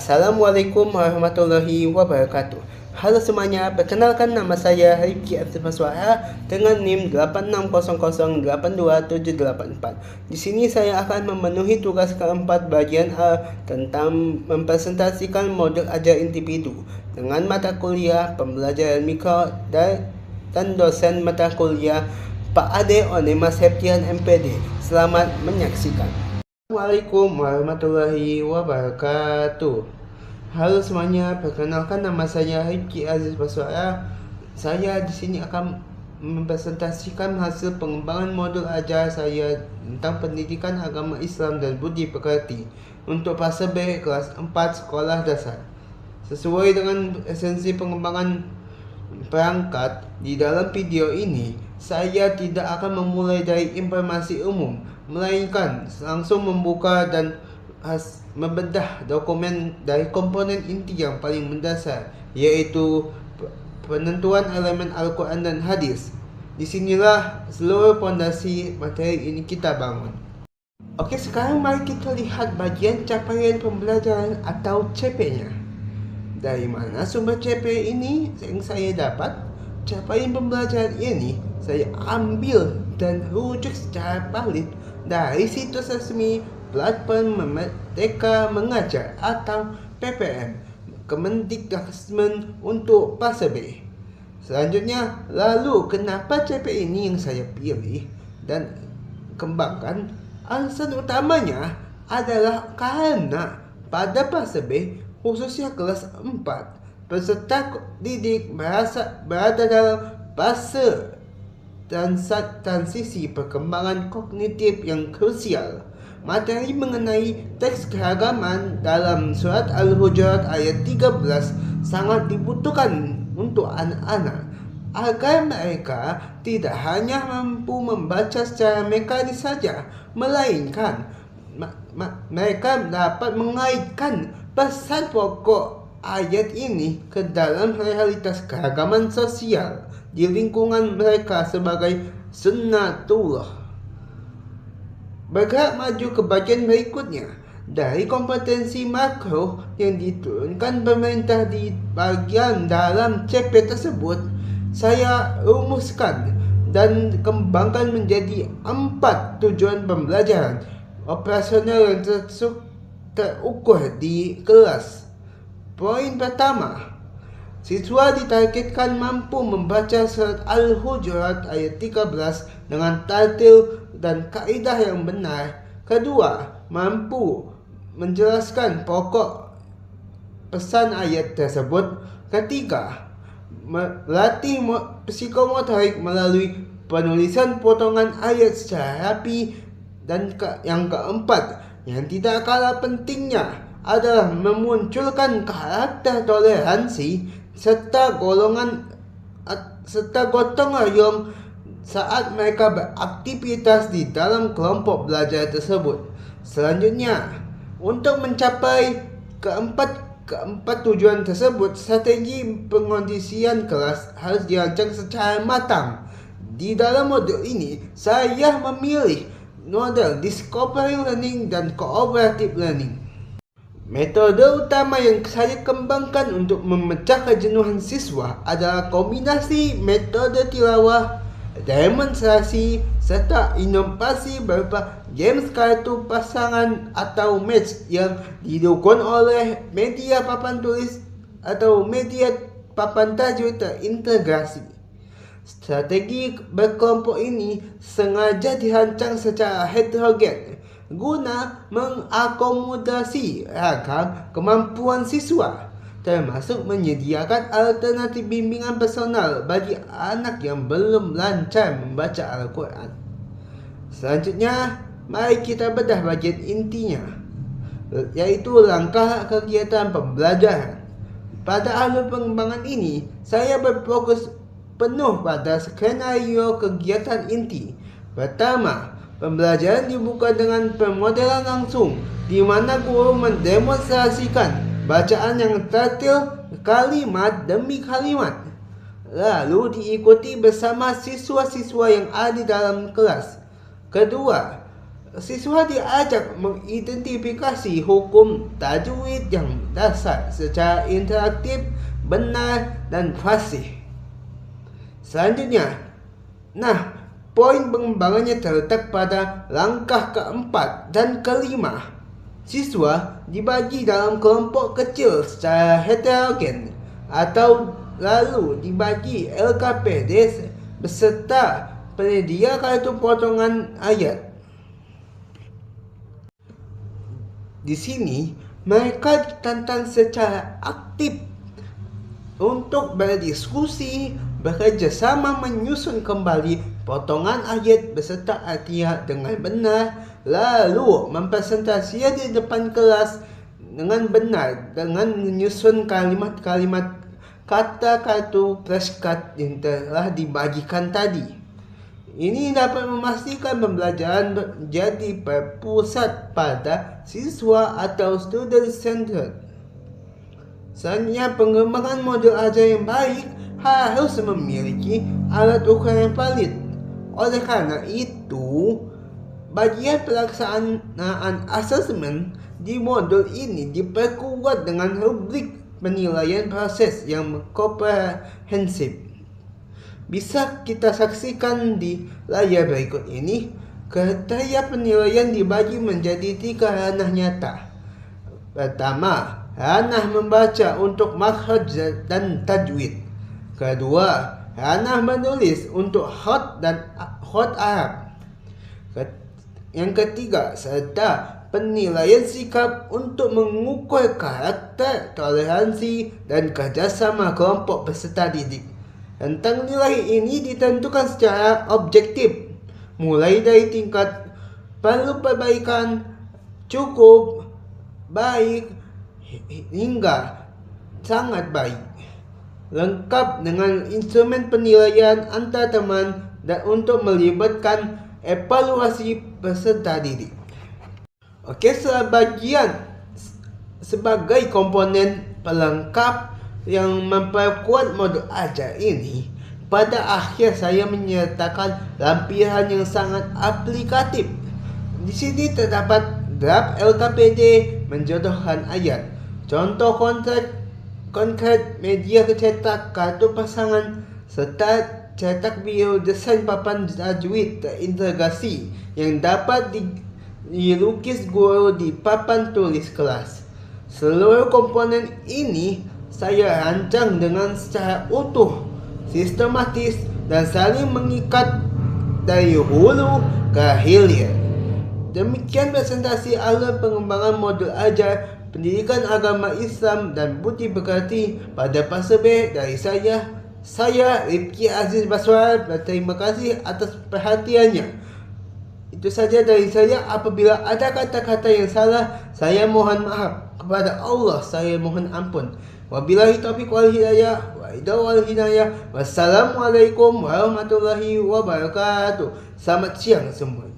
Assalamualaikum warahmatullahi wabarakatuh. Halo semuanya, perkenalkan nama saya Rifki Abdulfaswara dengan NIM 8600827784. Di sini saya akan memenuhi tugas keempat bagian A tentang mempresentasikan modul ajar individu dengan mata kuliah pembelajaran mikro dan dosen mata kuliah Pak Ade Onema Septian MPD. Selamat menyaksikan. Assalamualaikum warahmatullahi wabarakatuh. Halo semuanya, perkenalkan nama saya Rifki Aziz Baswara. Saya di sini akan mempresentasikan hasil pengembangan modul ajar saya tentang pendidikan agama Islam dan budi pekerti untuk fase B kelas 4 sekolah dasar. Sesuai dengan esensi pengembangan perangkat di dalam video ini, saya tidak akan memulai dari informasi umum, melainkan langsung membuka dan membedah dokumen dari komponen inti yang paling mendasar, yaitu penentuan elemen Al-Quran dan hadis. Disinilah seluruh fondasi materi ini kita bangun. Oke, sekarang mari kita lihat bagian capaian pembelajaran atau CP-nya. Dari mana sumber CP ini yang saya dapat? Capaian pembelajaran ini saya ambil dan rujuk secara valid dari situs resmi platform Merdeka Mengajar atau PPM Kemendikbudristek untuk fase B. Selanjutnya, lalu kenapa CP ini yang saya pilih dan kembangkan? Alasan utamanya adalah karena pada fase B, khususnya kelas 4, peserta didik berada dalam fase transisi perkembangan kognitif yang krusial. Materi mengenai teks keagamaan dalam surat Al-Hujurat ayat 13 sangat dibutuhkan untuk anak-anak agar mereka tidak hanya mampu membaca secara mekanis saja, melainkan mereka dapat mengaitkan pesan pokok ayat ini ke dalam realitas keagamaan sosial di lingkungan mereka sebagai sunnatullah. Bergerak maju ke bagian berikutnya. Dari kompetensi makro yang diturunkan pemerintah di bagian dalam CP tersebut, saya rumuskan dan kembangkan menjadi 4 tujuan pembelajaran operasional yang terukur di kelas. Poin pertama, siswa ditargetkan mampu membaca surat Al-Hujurat ayat 13 dengan tartil dan kaidah yang benar. Kedua, mampu menjelaskan pokok pesan ayat tersebut. Ketiga, melatih psikomotorik melalui penulisan potongan ayat secara rapi. Dan yang keempat, yang tidak kalah pentingnya, adalah memunculkan karakter toleransi serta gotong royong saat mereka beraktivitas di dalam kelompok belajar tersebut. Selanjutnya, untuk mencapai keempat tujuan tersebut, strategi pengondisian kelas harus dirancang secara matang. Di dalam modul ini, saya memilih model discovery learning dan cooperative learning. Metode utama yang saya kembangkan untuk memecah kejenuhan siswa adalah kombinasi metode tilawah, demonstrasi, serta inovasi berupa games kartu pasangan atau match yang didukung oleh media papan tulis atau media papan tajwid terintegrasi. Strategi berkelompok ini sengaja dirancang secara heterogen guna mengakomodasi ragam kemampuan siswa, termasuk menyediakan alternatif bimbingan personal bagi anak yang belum lancar membaca Al-Quran. Selanjutnya, mari kita bedah bagian intinya, yaitu langkah kegiatan pembelajaran. Pada alur pengembangan ini, saya berfokus penuh pada skenario kegiatan inti. Pertama, pembelajaran dibuka dengan pemodelan langsung, di mana guru mendemonstrasikan bacaan yang tertil kalimat demi kalimat, lalu diikuti bersama siswa-siswa yang ada di dalam kelas. Kedua, Siswa diajak mengidentifikasi hukum tajwid yang dasar secara interaktif, benar, dan fasih. Selanjutnya, poin pengembangannya terletak pada langkah keempat dan kelima. Siswa dibagi dalam kelompok kecil secara heterogen atau lalu dibagi LKPD beserta penyedia kartu potongan ayat. Di sini, mereka ditantang secara aktif untuk berdiskusi, bekerja sama menyusun kembali potongan ayat beserta artinya dengan benar, lalu mempresentasikan di depan kelas dengan benar dengan menyusun kalimat-kalimat kata kartu flashcard yang telah dibagikan tadi. Ini dapat memastikan pembelajaran menjadi berpusat pada siswa atau student-centered. Selanjutnya, pengembangan modul ajar yang baik harus memiliki alat ukur yang valid. Oleh karena itu, bagian pelaksanaan asesmen di modul ini diperkuat dengan rubrik penilaian proses yang komprehensif. Bisa kita saksikan di layar berikut ini. Kriteria penilaian dibagi menjadi 3 ranah nyata. Pertama, ranah membaca untuk makhraj dan tajwid. Kedua, ranah menulis untuk khat dan khat Arab. Yang ketiga, serta penilaian sikap untuk mengukur karakter, toleransi, dan kerjasama kelompok peserta didik. Tentang nilai ini ditentukan secara objektif, mulai dari tingkat perlu perbaikan, cukup, baik, hingga sangat baik. Lengkap dengan instrumen penilaian antar teman dan untuk melibatkan evaluasi peserta didik. Oke, sebagai komponen pelengkap yang memperkuat modul ajar ini, pada akhir saya menyertakan lampiran yang sangat aplikatif. Di sini terdapat draft LKPD menjodohkan ayat, contoh konkret media cetak kartu pasangan, serta cetak video desain papan tajwid terintegrasi yang dapat dilukis guru di papan tulis kelas. Seluruh komponen ini saya rancang dengan secara utuh, sistematis, dan saling mengikat dari hulu ke hilir. Demikian presentasi alur pengembangan modul ajar pendidikan agama Islam dan budi pekerti pada fase B dari saya Rifki Aziz Baswar. Berterima kasih atas perhatiannya. Itu saja dari saya. Apabila ada kata-kata yang salah, saya mohon maaf. Kepada Allah saya mohon ampun. Wabillahi taufiq wal hidayah wal hidayah. Wassalamualaikum warahmatullahi wabarakatuh. Selamat siang semua.